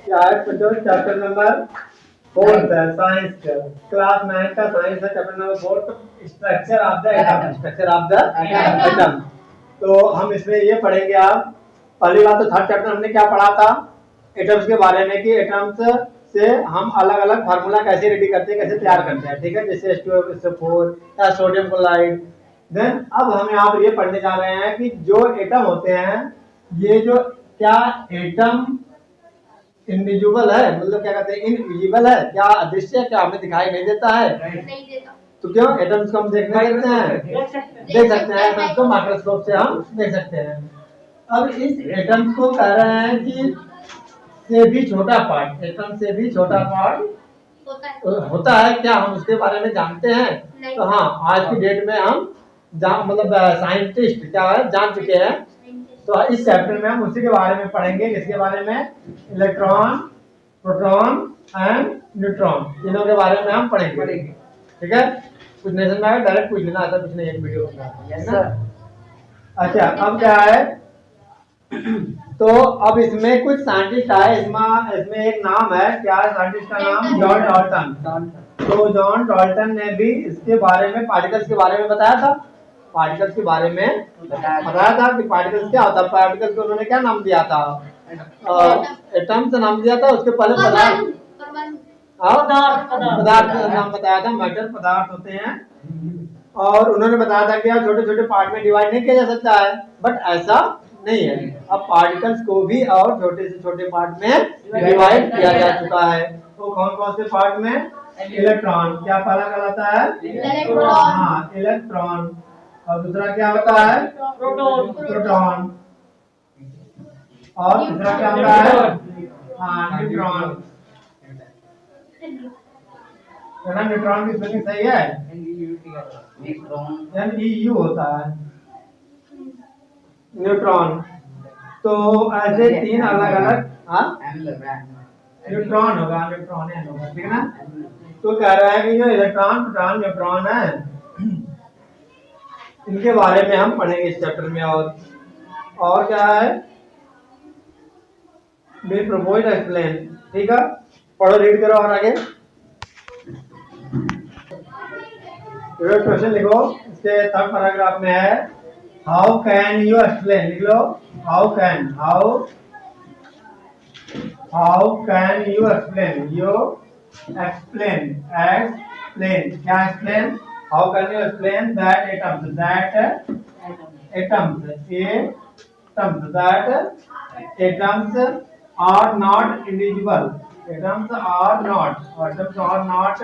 क्या है बच्चों? चैप्टर नंबर 4 है साइंस का, क्लास 9 का साइंस है, chapter number 4 structure of the atom, structure of the atom. तो हम इसमें ये पढ़ेंगे। आप पहली बात तो थर्ड चैप्टर हमने क्या पढ़ा था एटम्स के बारे में, कि एटम्स से हम अलग अलग फार्मूला कैसे रेडी करते हैं, कैसे तैयार करते हैं, ठीक है, जैसे H2SO4 या सोडियम क्लोराइड। देन अब हम यहाँ पर ये पढ़ने जा रहे हैं कि जो एटम होते हैं, ये जो क्या एटम इनविजिबल है, मतलब क्या कहते हैं इनविजिबल है, क्या अदृश्य है, क्या हमें दिखाई नहीं देता है? नहीं देता। तो क्यों? एटम्स को हम देखने देते हैं, देख सकते हैं, एटम्स को माइक्रोस्कोप से हम देख सकते हैं। अब इस एटम्स को कह रहे हैं कि से भी छोटा पार्ट, एटम से भी छोटा पार्ट होता है क्या, हम उसके बारे में जानते हैं? तो हाँ, आज की डेट में हम मतलब साइंटिस्ट क्या है जान चुके हैं। तो इस चैप्टर में हम उसी के बारे में पढ़ेंगे, किसके बारे में? इलेक्ट्रॉन, प्रोटॉन एंड न्यूट्रॉन, तीनों के बारे में हम पढ़ेंगे, ठीक है। कुछ नहीं समझ में आया डायरेक्ट पूछ लेना, ऐसा कुछ नहीं, एक वीडियो बना। अच्छा, अब क्या है तो अब इसमें कुछ साइंटिस्ट आए, इसमें एक नाम है, क्या है साइंटिस्ट का नाम? John Dalton. तो जॉन डाल्टन ने भी इसके बारे में, पार्टिकल्स के बारे में बताया था, पार्टिकल्स के बारे में बताया था कि पार्टिकल्स क्या होता है। पार्टिकल्स को उन्होंने क्या नाम दिया था? एटम से नाम दिया था, उसके पहले पदार्थ का नाम बताया था, मैटर पदार्थ होते हैं। और उन्होंने बताया था कि छोटे छोटे पार्ट में डिवाइड नहीं किया जा सकता है, बट ऐसा नहीं है, अब पार्टिकल्स को भी और छोटे से छोटे पार्ट में डिवाइड किया जा चुका है। तो कौन कौन से पार्ट में? इलेक्ट्रॉन, क्या पहला कहलाता है? इलेक्ट्रॉन। हाँ, इलेक्ट्रॉन। और दूसरा क्या होता है? प्रोटॉन। और तीसरा क्या होता है? हाँ, न्यूट्रॉन। न्यूट्रॉन की स्पेलिंग सही है? NEU होता है न्यूट्रॉन। तो ऐसे तीन अलग अलग, हाँ न्यूट्रॉन होगा, न्यूट्रॉन होगा, ठीक है ना। तो कह रहा है कि जो इलेक्ट्रॉन, प्रोटॉन, न्यूट्रॉन है, इनके बारे में हम पढ़ेंगे इस चैप्टर में। और क्या है? बी प्रपोज एक्सप्लेन, ठीक है, पढ़ो, रीड करो और आगे क्वेश्चन लिखो। इसके थर्ड पैराग्राफ में है, हाउ कैन यू एक्सप्लेन, लिख लो। How can you explain, explain क्या explain? How can you explain that atoms are not individual, atoms are not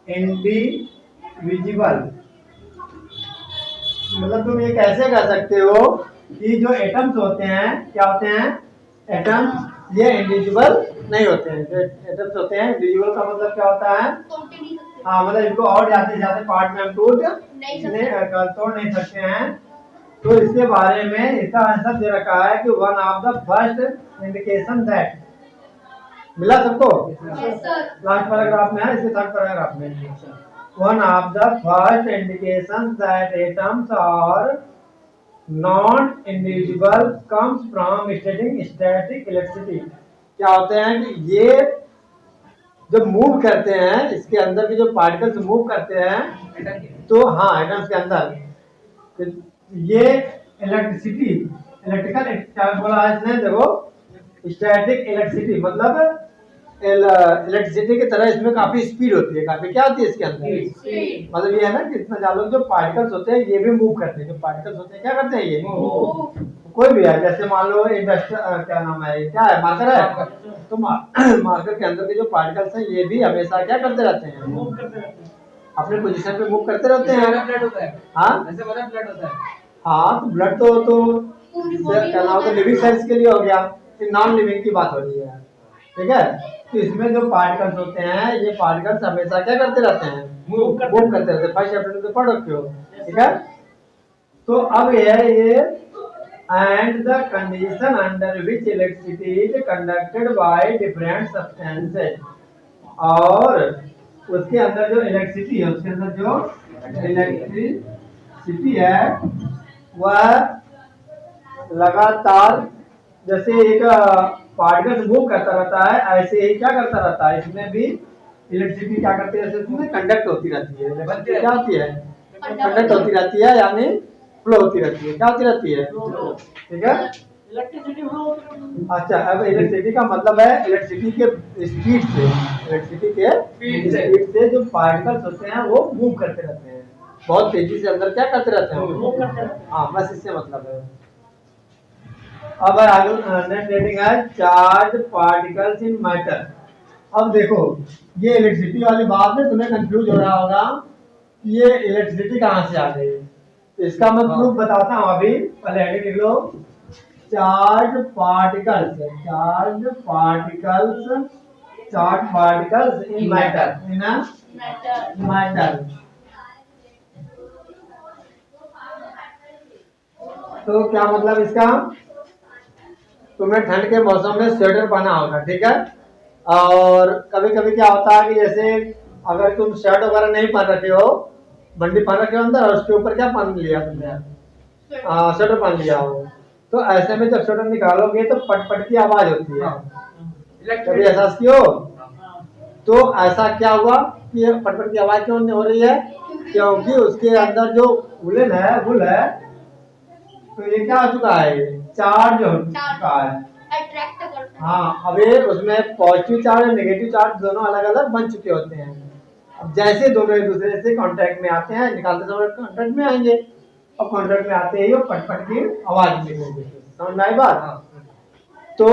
individual. मतलब तुम ये कैसे कर सकते हो कि जो एटम्स होते हैं, क्या होते हैं? एटम्स ये इंडिविजुअल नहीं होते हैं। जो एटम्स होते हैं इंडिविजुअल का मतलब क्या होता है? हाँ, मतलब इनको और जाते जाते पार्ट में हम तोड़ नहीं सकते हैं। तो इसके बारे में इसका आंसर दे रखा है कि one of the first indication that, मिला सबको? लास्ट पैराग्राफ में है, इसके थर्ड पैराग्राफ में, one of the first indications that atoms are not indivisible comes from studying static electricity। क्या होते हैं कि ये जब मूव करते हैं, इसके अंदर के जो पार्टिकल्स मूव करते हैं, तो हाँ एटम्स के अंदर तो ये इलेक्ट्रिकल क्या बोला है इसने? देखो, स्टैटिक इलेक्ट्रिसिटी मतलब इलेक्ट्रिसिटी की तरह इसमें काफी स्पीड होती है, काफी क्या होती है इसके अंदर? मतलब ये है ना कि इतना जानो जो पार्टिकल्स होते हैं ये भी मूव करते हैं, जो पार्टिकल्स होते हैं क्या करते हैं? ये कोई भी है, जैसे मान लो क्या नाम है, क्या है, मार्कर है, तो मार्कर के अंदर के जो पार्टिकल्स हैं ये भी हमेशा क्या करते रहते हैं? अपने पोजीशन पे मूव करते रहते हैं। हाँ, तो ब्लड तो क्या नाम होता है, लिविंग सेल्स के लिए हो गया, फिर नॉन लिविंग की बात हो रही है, ठीक है। तो इसमें जो पार्टिकल्स होते हैं, ये पार्टिकल्स हमेशा क्या करते रहते हैं? मूव करते रहते हैं। फर्स्ट चैप्टर में पढ़ रखे हो, ठीक है। तो अब ये and the condition under which electricity is conducted by different substances, और उसके अंदर जो इलेक्ट्रिसिटी है, उसके अंदर जो इलेक्ट्रिसिटी है वह लगातार, जैसे एक पार्टिकल्स मूव करता रहता है, ऐसे ही क्या करता रहता है, इसमें भी इलेक्ट्रिसिटी क्या करती है, इसमें कंडक्ट होती रहती है। इलेक्ट्रिसिटी क्या होती है, कंडक्ट होती रहती है, यानी फ्लो होती रहती है। क्या होती रहती है, ठीक है। अच्छा, अब इलेक्ट्रिसिटी का मतलब है इलेक्ट्रिसिटी के स्पीड से, इलेक्ट्रिसिटी के स्पीड से जो पार्टिकल्स होते हैं वो मूव करते रहते हैं, बहुत तेजी से अंदर क्या करते रहते हैं। हाँ, बस इससे मतलब है। अब आगे नेक्स्ट हेडिंग है चार्ज पार्टिकल्स इन मैटर। अब देखो, ये इलेक्ट्रिसिटी वाली बात में तुम्हें कंफ्यूज हो रहा होगा कि ये इलेक्ट्रिसिटी कहाँ से आ गई। इसका मैं प्रूफ बताता हूँ अभी, पहले हेडिंग लिख लो, charge particles, charge particles, charge particles in matter, in matter. तो क्या मतलब इसका, तुम्हें ठंड के मौसम में स्वेटर पहना होगा, ठीक है। और कभी कभी क्या होता है कि जैसे अगर तुम शर्ट वगैरह नहीं पहन रखे हो, बंडी पहन रखे हो अंदर, और उसके ऊपर क्या पहन लिया तुमने, स्वेटर पहन लिया हो, तो ऐसे में जब स्वेटर निकालोगे तो पट पट की आवाज होती है। कभी एहसास किया हो? तो ऐसा क्या हुआ कि पट पट की आवाज क्यों हो रही है, क्योंकि उसके अंदर जो वुलन है, वुल है, तो ये क्या हो चुका है, चार्ज हो चुका है। हाँ, अब ये उसमें पॉजिटिव चार्ज और नेगेटिव चार्ज दोनों अलग अलग बन चुके होते हैं। अब जैसे दोनों एक दूसरे से कांटेक्ट में आते हैं, निकालते समय कांटेक्ट में आएंगे, अब कांटेक्ट में आते ही वो पट पट की आवाज निकलेगी। समझ में आई बात? तो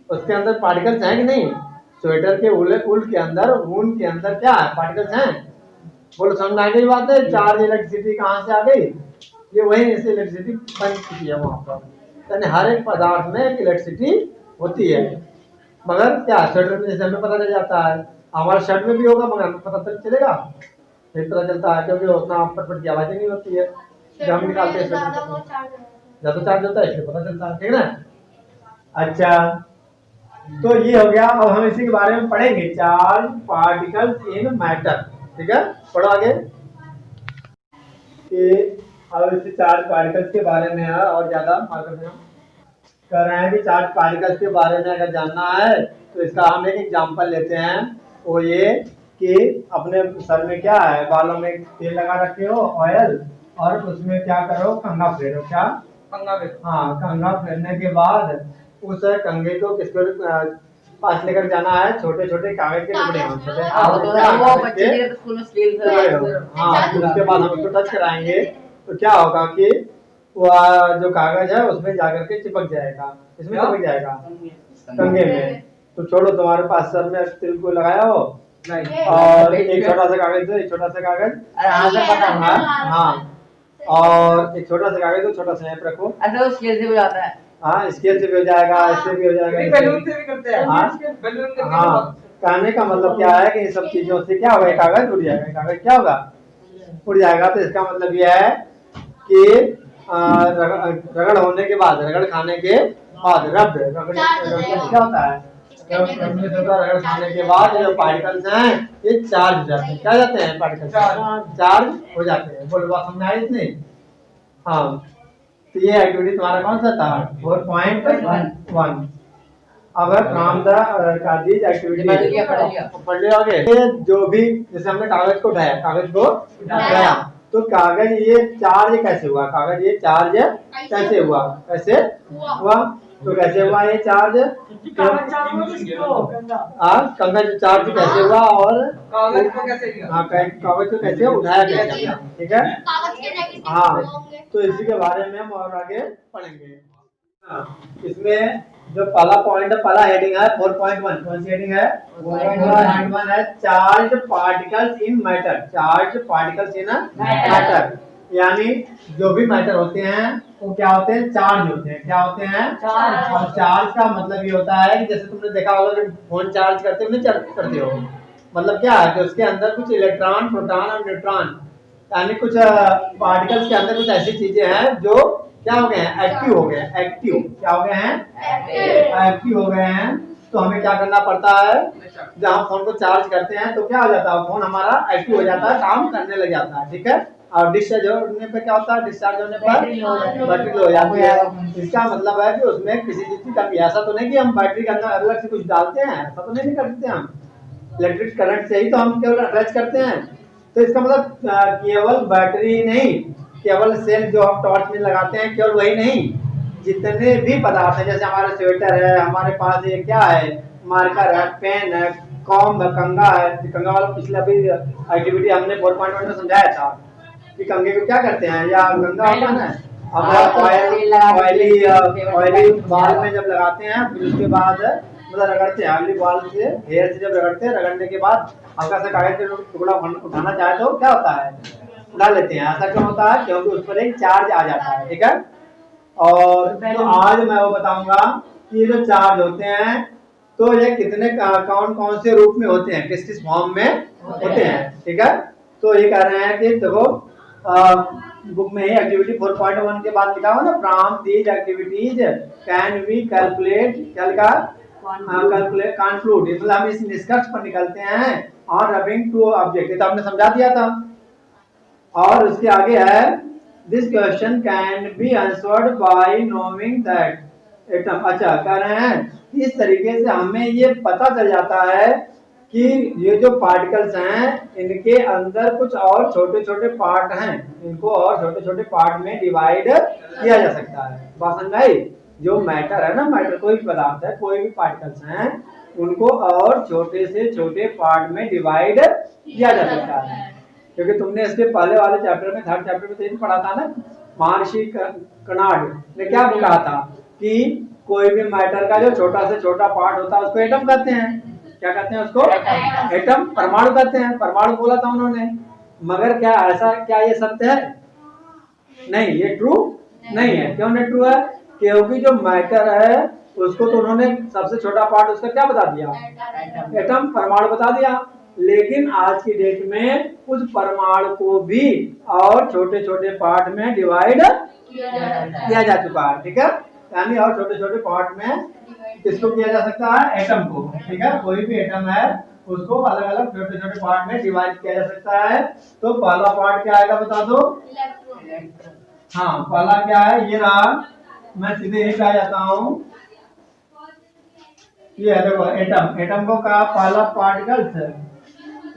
उसके अंदर पार्टिकल्स हैं कि नहीं, स्वेटर के उल के अंदर, ऊन के अंदर क्या है, पार्टिकल्स हैं। बोलो, समझ में आ गई बात है? चार्ज इलेक्ट्रिसिटी कहाँ से आ गई, ये वही से इलेक्ट्रिसिटी बन चुकी है वहां पर। यानी हर एक पदार्थ में एक इलेक्ट्रिसिटी होती है, मगर क्या स्वेटर में जैसे हमें पता चल जाता है, हमारे शर्ट में भी होगा, मगर हमें पता चलेगा, फिर पता चलता है, क्योंकि उतना पटपट की आवाजें नहीं होती है जब हम निकालते हैं, ज्यादा चार्ज होता है, इसलिए पता चलता है, ठीक है ना। अच्छा, तो ये हो गया। अब हम इसी के बारे में पढ़ेंगे, चार्ज पार्टिकल्स इन मैटर, ठीक है। पढ़ो आगे कि अब इस चार्ज पार्टिकल्स के बारे में है और ज्यादा कर रहे हैं कि चार्ज पार्टिकल्स के बारे में अगर जानना है तो इसका हम एक एग्जांपल लेते हैं। वो ये कि अपने सर में क्या है, बालों में तेल लगा रखे हो, ऑयल, और उसमें क्या करो, कंघा फेरो। क्या कंघा फेरो? हाँ, कंघा फेरने के बाद उस कंघे को किसको पास लेकर जाना है, छोटे छोटे कागज के टुकड़े हों, छोटे। हाँ, उसके बाद हम उसको टच कराएंगे तो क्या होगा कि वो जो कागज है उसमें जाकर के चिपक जाएगा, इसमें चिपक जाएगा कंघे में। तो छोड़ो, तुम्हारे पास सर में तिल को लगाया हो और एक छोटा सा कागज दो, एक छोटा सा कागज, हाँ, और एक छोटा सा कागज दो, छोटा सा यहाँ पे रखो। अच्छा, स्केल से भी आता है? हाँ, स्केल से भी हो जाएगा, इससे भी हो जाएगा, बैलून से भी करते हैं। हाँ, कहने का मतलब क्या है कि इन सब चीजों से क्या होगा, कागज उड़ जाएगा, कागज क्या होगा, उड़ जाएगा। तो इसका मतलब यह है कि रगड़ होने के बाद, रगड़ खाने के बाद, रगड़ क्या होता है, रगड़ खाने के बाद जो पार्टिकल्स हैं ये चार्ज हो जाते हैं। क्या जाते हैं, पार्टिकल्स चार्ज हो जाते हैं। बोलो, बात समझ आई इतनी? हाँ, तो ये एक्टिविटी तुम्हारा कौन सा था, 4.1। अब फ्रॉम द दीज एक्टिविटी पढ़ लिया आगे। जो भी जैसे हमने कागज को उठाया, कागज को उठाया, तो कागज ये चार्ज कैसे हुआ, कागज ये चार्ज कैसे हुआ, कैसे हुआ, तो कैसे हुआ ये चार्ज, कंघा जो चार्ज कैसे हुआ, और कागज को कैसे लिया, हाँ, कागज को कैसे उठाया गया, ठीक है। हाँ, तो इसी के बारे में हम और आगे पढ़ेंगे। इसमें जो पहला पॉइंट है, पहला हेडिंग है 4.1। कौन सी हेडिंग है, 4.1 है, charge particles in matter. Charge particles in matter, यानी जो भी मैटर होते हैं वो क्या होते हैं, चार्ज होते हैं। क्या होते हैं, चार्ज। और चार्ज का मतलब ये होता है कि जैसे तुमने देखा होगा कि फोन चार्ज करते हो, नहीं करते हो, मतलब क्या है कि उसके अंदर कुछ इलेक्ट्रॉन, प्रोटॉन और न्यूट्रॉन, यानी कुछ पार्टिकल्स के अंदर कुछ ऐसी चीजें हैं जो क्या हो गए हैं, एक्टिव हो गए हैं। एक्टिव क्या हो गए हैं, एक्टिव हो गए हैं। तो हमें क्या करना पड़ता है, जब हम फोन को चार्ज करते हैं तो क्या हो जाता है, फोन हमारा एक्टिव हो जाता है, काम करने लग जाता है, ठीक है। और डिस्चार्ज होने पे क्या होता है, डिस्चार्ज होने पर बैटरी लो हो जाती है। इसका मतलब है कि उसमें किसी चीज की कमी, ऐसा तो नहीं कि हम बैटरी के अंदर अलग से कुछ डालते हैं, ऐसा तो नहीं करते हम, इलेक्ट्रिक करंट से ही तो हम केवल अटैच करते हैं। तो इसका मतलब केवल बैटरी नहीं, केवल सेल जो हम टॉर्च में लगाते हैं केवल वही नहीं, जितने भी पदार्थ है, जैसे हमारा स्वेटर है, हमारे पास ये क्या है, मार्कर है, पेन है, कॉम्ब है, कंघा है। कंघा वाला पिछले अभी एक्टिविटी हमने 4.1 में समझाया था कि कंघे को क्या करते हैं, या कंघा होता है ना, अब ऑयली बाल में जब लगाते हैं फिर उसके बाद मतलब रगड़ते हैं, ऑयली बाल से हेयर से जब रगड़ते हैं, रगड़ने के बाद हल्का सा कागज का टुकड़ा उठाना चाहे तो क्या होता है, उठा लेते हैं। ऐसा क्यों होता है, क्योंकि उस पर एक चार्ज आ जाता है, ठीक है। और तो आज मैं वो बताऊंगा कि ये जो चार्ज होते हैं तो ये कितने कौन कौन से रूप में होते हैं, किस किस फॉर्म में होते हैं, ठीक है। तो ये कह रहे हैं कि देखो बुक में ही एक्टिविटी 4.1 के बाद लिखा हुआ ना, from these activities can we calculate, क्या लिखा, कैलकुलेट कंक्लूड, मतलब हम इस निष्कर्ष पर निकलते हैं ऑन रबिंग टू ऑब्जेक्ट, ये तो हमने समझा दिया था। और उसके आगे है this question can be answered bye knowing that atom, अच्छा कह रहे हैं इस तरीके से हमें ये पता चल जाता है कि ये जो पार्टिकल्स हैं इनके अंदर कुछ और छोटे छोटे पार्ट हैं, इनको और छोटे छोटे पार्ट में डिवाइड किया जा सकता है। बात समझ आई, जो मैटर है ना, मैटर कोई भी पदार्थ है, कोई भी पार्टिकल्स हैं, उनको और छोटे से छोटे पार्ट में डिवाइड किया जा सकता है। क्योंकि तुमने इसके पहले वाले चैप्टर में, थर्ड चैप्टर में तो ये पढ़ा था ना, महर्षि कनाड ने क्या कहा था कि कोई भी मैटर का जो छोटा से छोटा पार्ट होता है उसको एटम कहते हैं। क्या कहते हैं उसको, एटम, परमाणु कहते हैं, परमाणु बोला था उन्होंने। मगर क्या ऐसा, क्या ये सत्य है? नहीं, ये ट्रू नहीं है। क्यों नहीं ट्रू है? क्योंकि जो मैटर है उसको तो उन्होंने सबसे छोटा पार्ट उसका क्या बता दिया, एटम, परमाणु बता दिया। लेकिन आज की डेट में उस परमाणु को भी और छोटे छोटे पार्ट में डिवाइड किया जा चुका है, ठीक है। यानी और छोटे छोटे पार्ट में किसको किया जा सकता है, एटम को, ठीक है। कोई भी एटम है उसको अलग अलग छोटे छोटे पार्ट में डिवाइड किया जा सकता है। तो पहला पार्ट क्या आएगा बता दो, हाँ पहला क्या है, ये रहा, मैं सीधे यही आ जाता हूँ, ये है देखो एटम, एटम को कहा पहला पार्टिकल्स,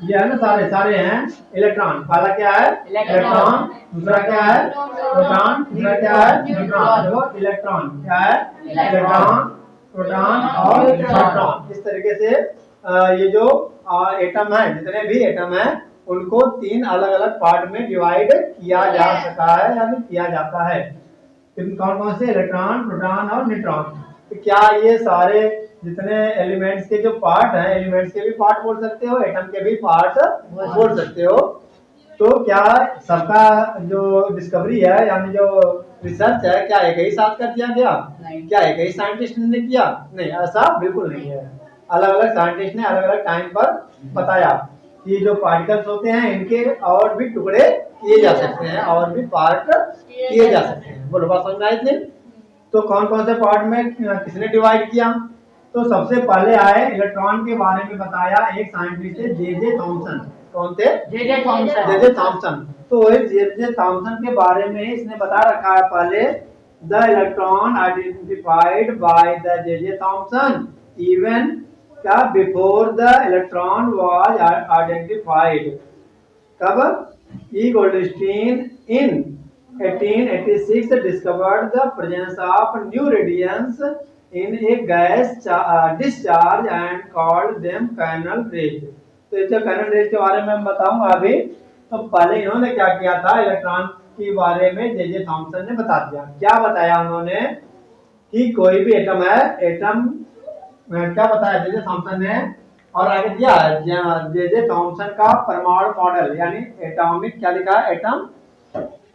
ये है ना, सारे सारे हैं इलेक्ट्रॉन। पहला क्या है, इलेक्ट्रॉन, दूसरा क्या है, प्रोटॉन, तीसरा क्या है, न्यूट्रॉन। देखो इलेक्ट्रॉन क्या है, इलेक्ट्रॉन, प्रोटॉन और न्यूट्रॉन। इस तरीके से ये जो एटम है, जितने भी एटम है उनको तीन अलग अलग पार्ट में डिवाइड किया जा सकता है, यानी किया जाता है। कौन कौन से, इलेक्ट्रॉन, प्रोटॉन और न्यूट्रॉन। तो क्या ये सारे जितने एलिमेंट्स के जो पार्ट हैं, एलिमेंट्स के भी पार्ट बोल सकते हो, एटम के भी पार्ट बोल सकते हो। तो क्या सबका जो डिस्कवरी है, यानी जो रिसर्च है, क्या एक ही साथ कर दिया गया? क्या एक ही साइंटिस्ट ने किया? नहीं, ऐसा बिल्कुल नहीं है। अलग अलग साइंटिस्ट ने अलग अलग टाइम पर बताया कि जो पार्टिकल्स होते हैं इनके और भी टुकड़े किए जा सकते हैं, और भी पार्ट किए जा सकते हैं। बोलो बात समझ में आई? तो कौन कौन से पार्ट में किसने डिवाइड किया? तो सबसे पहले आए इलेक्ट्रॉन के बारे में बताया एक साइंटिस्ट है, जे थॉमसन। कौन थे? J Thomson. तो जे थॉमसन के बारे में इसने बता रखा है पहले, the electron identified by the J Thomson even क्या before the electron was identified. कब? E Goldstein in 1886 discovered the presence of new radiance in a gas discharge and called them canal rays। तो इस canal raise के बारे में मैं बताऊंगा अभी। तो पहले इन्होंने क्या किया था, इलेक्ट्रॉन के बारे में जे थॉमसन ने बता दिया। क्या बताया उन्होंने कि कोई भी एटम है, एटम क्या बताया जे थॉमसन ने, और आगे दिया जे थॉमसन का परमाणु मॉडल, यानी एटॉमिक, क्या लिखा है, एटम,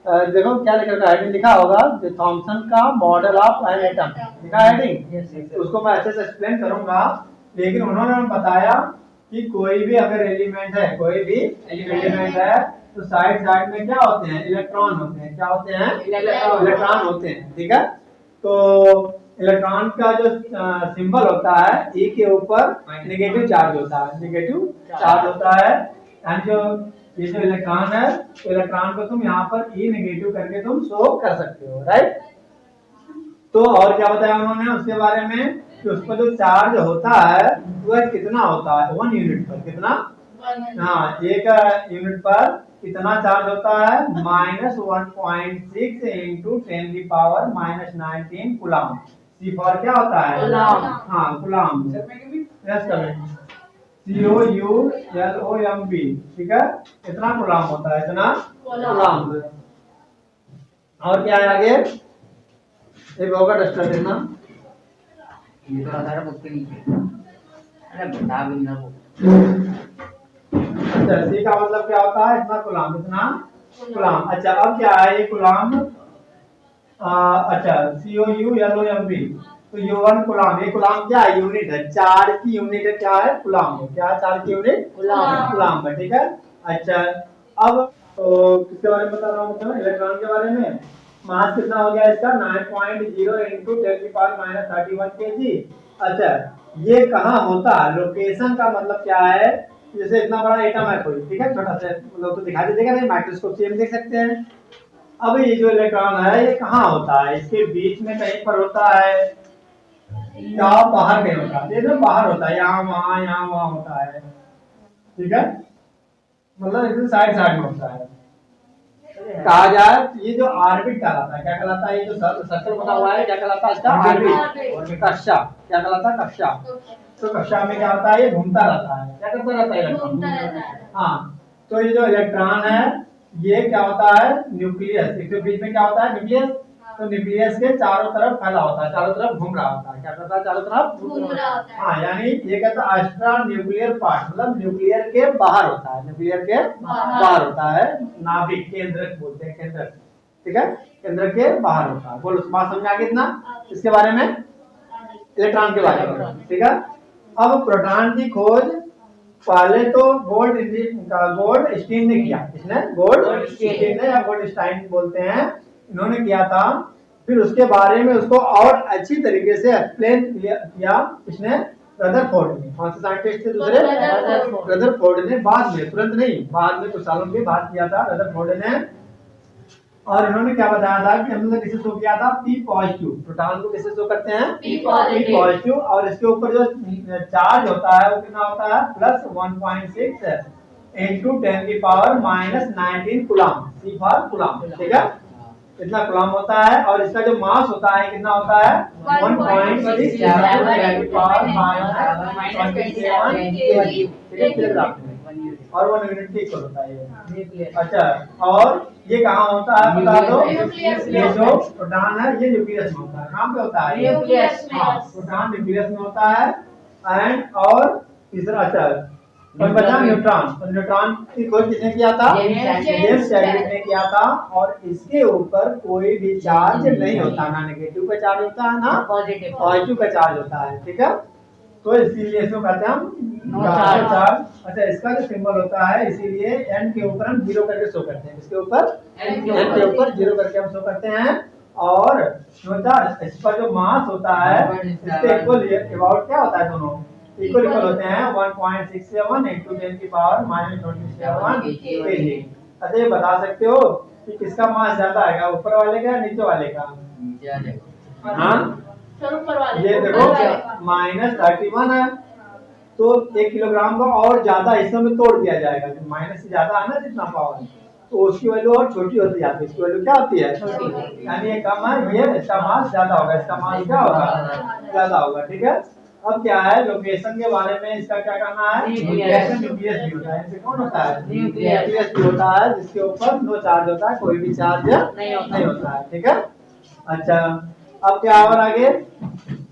देखो क्या लिखा है, हेडिंग लिखा होगा, जो थॉमसन का मॉडल ऑफ एन एटम लिखा है हेडिंग। उसको मैं अच्छे से एक्सप्लेन करूंगा। लेकिन उन्होंने बताया कि कोई भी अगर एलिमेंट है, कोई भी एलिमेंट है, तो साइड साइड में क्या होते हैं, इलेक्ट्रॉन होते हैं। क्या होते हैं? इलेक्ट्रॉन होते हैं, ठीक है। तो इलेक्ट्रॉन का जो सिंबल होता है, ई के ऊपर नेगेटिव चार्ज होता है, नेगेटिव चार्ज होता है। एंड जो ये जो इलेक्ट्रॉन है, तो इलेक्ट्रॉन को तुम यहाँ पर ई नेगेटिव करके तुम शो कर सकते हो, राइट। तो और क्या बताया उन्होंने उसके बारे में कि उस पर जो चार्ज होता है वह कितना होता है, 1 यूनिट पर कितना, हाँ 1 यूनिट पर कितना चार्ज होता है, -1.6 इंटू 10⁻⁻19 कूलम। सी फॉर क्या होता है, कूलम, हाँ कूलम, यस कमेंट COULOMB, ठीक है, इतना कूलम होता है, इतना कूलम। और क्या है आगे, एक होगा डस्टर देखना, ये थोड़ा सारा बुक के नीचे, अरे बता भी ना वो। अच्छा सी का मतलब क्या होता है, इतना कूलम, इतना कूलम। अच्छा अब क्या है ये कूलम, अच्छा COULOMB, तो U1 कूलम, ये कूलम क्या है, यूनिट है, चार्ज की यूनिट है, क्या है कूलम है, क्या है चार्ज की यूनिट, कूलम है, ठीक है। अच्छा अब तो किसके बारे में बता रहा हूँ, इलेक्ट्रॉन के बारे में। मास कितना हो गया इसका, 9.0 इंटू 10⁻31 kg। अच्छा ये कहाँ होता है, लोकेशन का मतलब क्या है, जैसे इतना बड़ा एटम है कोई, ठीक है, छोटा सा मतलब तो दिखाई देगा नहीं, माइक्रोस्कोप से हम देख सकते हैं। अब ये जो इलेक्ट्रॉन है ये कहाँ होता है, इसके बीच में कहीं पर होता है या बाहर में होता है, ये तो बाहर होता है, यहाँ वहाँ होता है, ठीक है, मतलब इधर साइड साइड में होता है। कहा जाए ये जो ऑर्बिट कहलाता है, क्या कहलाता है, ये जो सर्कल बना हुआ है क्या कहलाता है, इसका ऑर्बिट, कक्षा, क्या कहलाता है, कक्षा। तो कक्षा में क्या होता है, ये घूमता रहता है, क्या करता रहता है, इलेक्ट्रॉन, हाँ। तो ये जो इलेक्ट्रॉन है ये क्या होता है, न्यूक्लियस, इसके बीच में क्या होता है, न्यूक्लियस, तो न्यूक्लियस के चारों तरफ फैला होता है, चारों तरफ घूम रहा होता है, क्या करता है, चारों तरफ घूम रहा होता है, हाँ, यानी ये कहता है एक्स्ट्रा न्यूक्लियर पार्ट, मतलब न्यूक्लियर के बाहर होता है, न्यूक्लियर के बाहर होता है, नाभिक, केंद्रक बोलते हैं, केंद्रक, ठीक है, केंद्र के बाहर होता है। बोलो बात समझ आ गई इतना इसके बारे में, इलेक्ट्रॉन के बारे में, ठीक है। अब प्रोटॉन की खोज पहले तो गोल्ड स्टीन ने किया, किसने, गोल्ड स्टीन ने, या गोल्ड स्टाइन बोलते हैं, इन्होंने किया था। फिर उसके बारे में उसको और अच्छी तरीके से एक्सप्लेन किया किसने, रदरफोर्ड ने। कौन से साइंटिस्ट थे दूसरे, रदरफोर्ड ने, बाद में, तुरंत नहीं, बाद में कुछ सालों के बाद किया था रदरफोर्ड ने। और इन्होंने क्या बताया था कि हमने किसे शो किया था, P पॉजिटिव, प्रोटॉन को किसे शो करते हैं, P पॉजिटिव, और इसके ऊपर जो चार्ज होता है वो कितना होता है, +1.6 into 10⁻⁻19 coulomb, C for coulomb, ठीक है, इतना कूलम होता है। और इसका जो मास होता है कितना होता है, 1.6 किलोग्राम, और 1 यूनिट के इक्वल होता है ये। अच्छा और ये कहाँ होता है बता दो, ये जो प्रोटॉन है ये न्यूक्लियस में होता है, कहाँ पे होता है, न्यूक्लियस में, प्रोटॉन न्यूक्लियस में होता है। एंड और तीसरा, अच्छा बचा न्यूट्रॉन, तो न्यूट्रॉन की खोज किसने किया था, जेम्स चैडविक ने किया था। और इसके ऊपर कोई भी चार्ज नहीं होता, ना नेगेटिव का चार्ज होता है ना पॉजिटिव का चार्ज होता है, ठीक है। तो इसीलिए इसको कहते हैं हम चार्ज। अच्छा इसका जो सिंबल होता है, इसीलिए एन के ऊपर हम 0 करके शो करते हैं, इसके ऊपर एन के ऊपर 0 करके हम शो करते हैं। और इसका जो मास होता है इसके इक्वल अबाउट क्या होता है, दोनों इक्वल होते हैं, 1.67 इंटू 10⁻⁻27 kg। अच्छा ये बता सकते हो कि किसका मास ज्यादा आएगा, ऊपर वाले का या नीचे वाले का, हाँ ये देखो -31 है, तो 1 किलोग्राम को और ज्यादा हिस्सों में तोड़ दिया जाएगा, माइनस से ज्यादा है ना जितना पावर, तो उसकी वैल्यू और छोटी होती जाती है, इसकी वैल्यू क्या होती है, छोटी, यानी ये कम है, ये इसका मास ज्यादा होगा, इसका मास क्या होगा, ज्यादा होगा, ठीक है। अब क्या है, लोकेशन के बारे में इसका क्या कहना है, न्यूक्लियस भी होता है, इससे कौन होता है, न्यूक्लियस भी होता है, जिसके ऊपर नो चार्ज होता है, कोई भी चार्ज नहीं होता है, ठीक है। अच्छा अब क्या और आगे,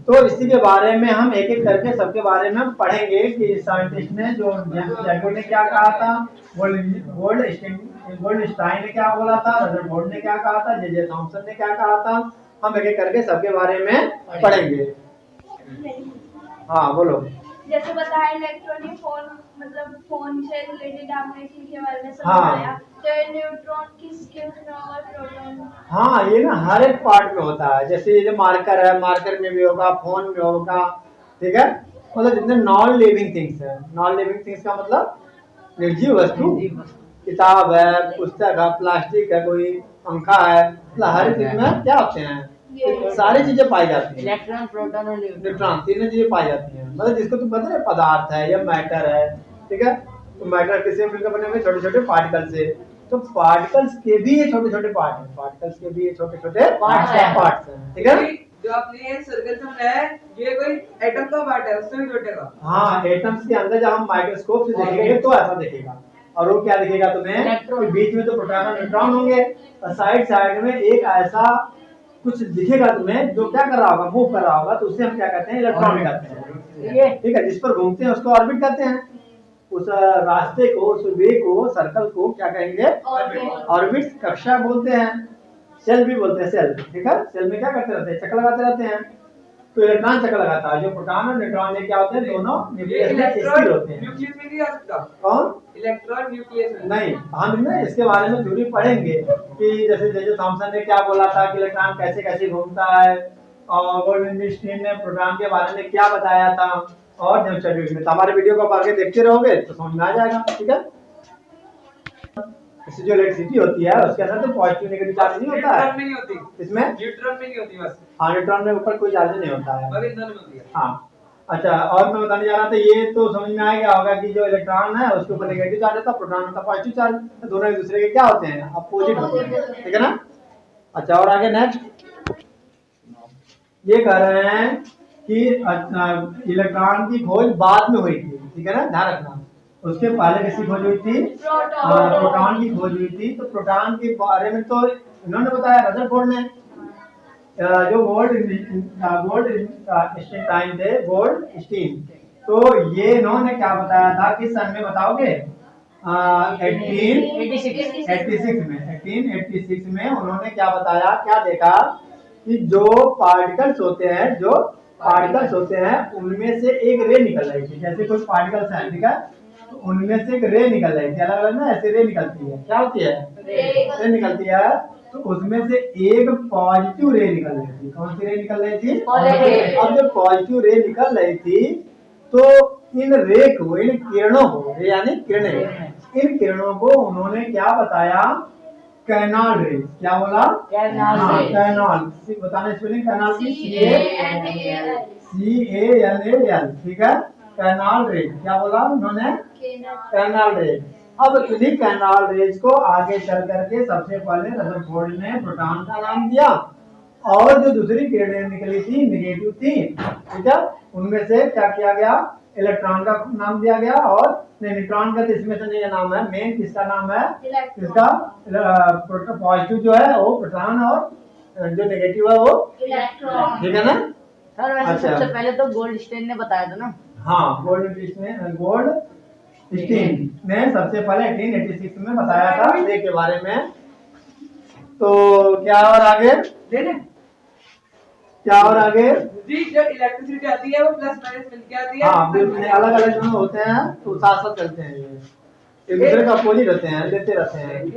तो इसी के बारे में हम एक एक करके सबके बारे में हम पढ़ेंगे कि साइंटिस्ट ने जो जैकोब ने क्या कहा था, गोल्ड स्टाइन ने क्या बोला था, रदरफोर्ड ने क्या कहा था, जे थॉमसन ने क्या कहा था, हम एक एक करके सबके बारे में पढ़ेंगे। हाँ बोलो, जैसे बताया इलेक्ट्रॉनिक फोन, मतलब फोन से रिलेटेड आपने के बारे में समझाया, तो न्यूट्रॉन किसके उसमें होगा, प्रोटॉन, हाँ ये ना हर एक पार्ट में होता है, जैसे ये जो मार्कर है, मार्कर में भी होगा, फोन में होगा, ठीक है। मतलब जितने नॉन लिविंग थिंग्स है, नॉन लिविंग थिंग्स का मतलब निर्जीव वस्तु, किताब है, पुस्तक है, प्लास्टिक है, कोई पंखा है, मतलब हर चीज में क्या होते हैं, सारी चीजें पाई जाती हैं। इलेक्ट्रॉन, प्रोटॉन और न्यूट्रॉन तीनों चीजें पाई जाती हैं। मतलब जिसको तुम पता है पदार्थ है या मैटर है, ठीक है। तो मैटर किससे मिलकर बने हुए, छोटे छोटे पार्टिकल से। तो पार्टिकल्स के भी ये छोटे छोटे पार्ट हैं, पार्टिकल्स के भी ये छोटे छोटे पार्ट्स हैं, ठीक है। जो आपने ये सर्कल से बनाया है, ये कोई एटम का पार्ट है, उससे भी छोटेगा। हाँ, एटम्स के अंदर जब हम माइक्रोस्कोप से देखेंगे तो ऐसा दिखेगा। और वो क्या दिखेगा तुम्हें, कि बीच में तो प्रोटॉन और न्यूट्रॉन होंगे और साइड साइड में एक ऐसा कुछ दिखेगा तुम्हें जो क्या कर रहा होगा, मूव कर रहा होगा, तो उसे हम क्या कहते हैं, इलेक्ट्रॉन कहते हैं, ठीक है। जिस पर घूमते हैं उसको ऑर्बिट कहते हैं। उस रास्ते को, उस वे को, सर्कल को क्या कहेंगे, ऑर्बिट। कक्षा बोलते हैं, सेल भी बोलते हैं, सेल, ठीक है। सेल में क्या करते रहते हैं, चक्कर लगाते रहते हैं। तो इलेक्ट्रॉन चक्कर लगाता है। जो प्रोटॉन और न्यूट्रॉन ये क्या होते हैं, दोनों न्यूक्लियस में स्थिर होते हैं। न्यूक्लियस में नहीं आ सकता। कौन? इलेक्ट्रॉन न्यूक्लियस में नहीं, हम ना इसके बारे में थ्योरी पढ़ेंगे कि जैसे जे थॉमसन ने क्या बोला था कि इलेक्ट्रॉन कैसे कैसे घूमता है, और गोल्डस्टीन ने प्रोटॉन के बारे में क्या बताया था, और जब शेड्यूल में। तो हमारे वीडियो को आगे देखते रहोगे तो समझ में आ जाएगा, ठीक है। इससे जो इलेक्ट्रिसिटी होती है उसके अंदर तो पॉजिटिव नेगेटिव चार्ज नहीं होता है, न्यूट्रॉन में नहीं होती, इसमें न्यूट्रॉन में नहीं होती बस। हाँ, न्यूट्रॉन में ऊपर कोई चार्ज नहीं होता है, बस इंधन में होती है। हाँ। अच्छा, और मैं बताने जा रहा था, ये तो समझ में आ गया होगा कि जो इलेक्ट्रॉन है उसके ऊपर नेगेटिव चार्ज होता है, प्रोटॉन होता है पॉजिटिव चार्ज। तो दोनों एक दूसरे के क्या होते हैं, अपोजिट होते हैं, ठीक है ना। अच्छा, और आगे नेक्स्ट ये कह रहे हैं कि इलेक्ट्रॉन की खोज बाद में हुई थी, ठीक है ना, ध्यान रखना। उसके पहले किसकी खोज हुई थी, प्रोटॉन की खोज हुई थी। तो प्रोटॉन के बारे में तो इन्होंने बताया, रदरफोर्ड ने। जो गोल्डस्टीन थे, गोल्डस्टीन, तो ये इन्होंने क्या बताया था, किस सन में बताओगे, 1886 में उन्होंने क्या बताया, क्या देखा कि जो पार्टिकल्स होते हैं उनमें से एक रे निकल रही थी। जैसे कुछ पार्टिकल्स हैं, ठीक है, तो उनमें से एक रे निकल रही थी, अलग अलग ना ऐसे रे निकलती है। क्या होती है, रे निकलती है। तो उसमें से एक पॉजिटिव रे निकल रही थी। कौन सी रे निकल रही थी, अब जब पॉजिटिव रे निकल रही थी तो इन रे को, इन किरणों को, रे यानी किरणें, इन किरणों को उन्होंने क्या बताया, कैनाल रे। क्या बोला, कैनाल। बताने स्पेलिंग कैनाल की, CANAL, ठीक है, कैनाल रे। क्या बोला उन्होंने, कैनाल रे। अब इन्हीं कैनाल रेज को आगे चल करके सबसे पहले रदरफोर्ड ने प्रोटॉन का नाम दिया, और जो दूसरी किरणें निकली थी नेगेटिव थी, ठीक है, उनमें से क्या किया गया, इलेक्ट्रॉन का नाम दिया गया। और न्यूट्रॉन का तो इसमें से नहीं नाम है, मेन किसका नाम है, किसका, पॉजिटिव जो है वो प्रोटॉन, और जो नेगेटिव है वो इलेक्ट्रॉन, ठीक है ना। सर वैसे अच्छा, सबसे पहले तो गोल्डस्टीन ने बताया था ना। हाँ, गोल्डस्टीन ने सबसे पहले 1886 में बताया था रे के बारे में। तो क्या और आगे, क्या और आगे जी, जो इलेक्ट्रिसिटी आती है वो प्लस माइनस मिलके आती है। हाँ, बिल्कुल अलग अलग जो होते हैं तो साथ साथ चलते हैं, ये एक दूसरे का अपोजिट रहते हैं, लेते रहते हैं।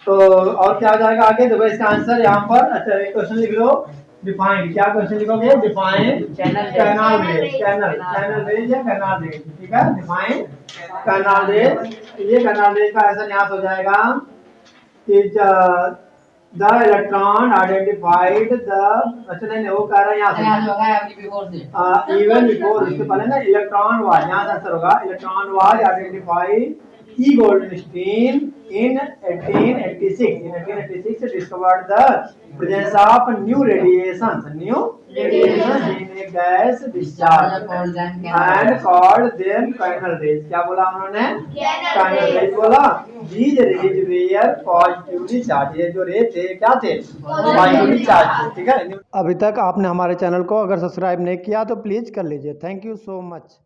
तो और क्या हो जाएगा आगे, देखो इसका आंसर यहाँ पर। अच्छा, एक क्वेश्चन लिख लो, डिफाइन। क्या क्वेश्चन लिखोगे, define canal raise, canal raise या कैनाल रेज, ठीक है, डिफाइन कैनाल रेज। ये कैनाल रेज का आंसर यहाँ हो जाएगा कि द इलेक्ट्रॉन आइडेंटिफाइड द, अच्छा नहीं वो कह रहा है यहाँ से, इवन बिफोर, इसके पहले ना इलेक्ट्रॉन वाज, यहाँ से आंसर होगा, electron was identified E. Goldstein in 1886 discovered the presence of new radiations in a gas discharge and called them canal rays. क्या बोला उन्होंने, canal rays बोला। These rays were positively charged, ये जो रे थे क्या थे, positively charged, ठीक है। अभी तक आपने हमारे चैनल को अगर सब्सक्राइब नहीं किया तो प्लीज कर लीजिए। Thank you so much.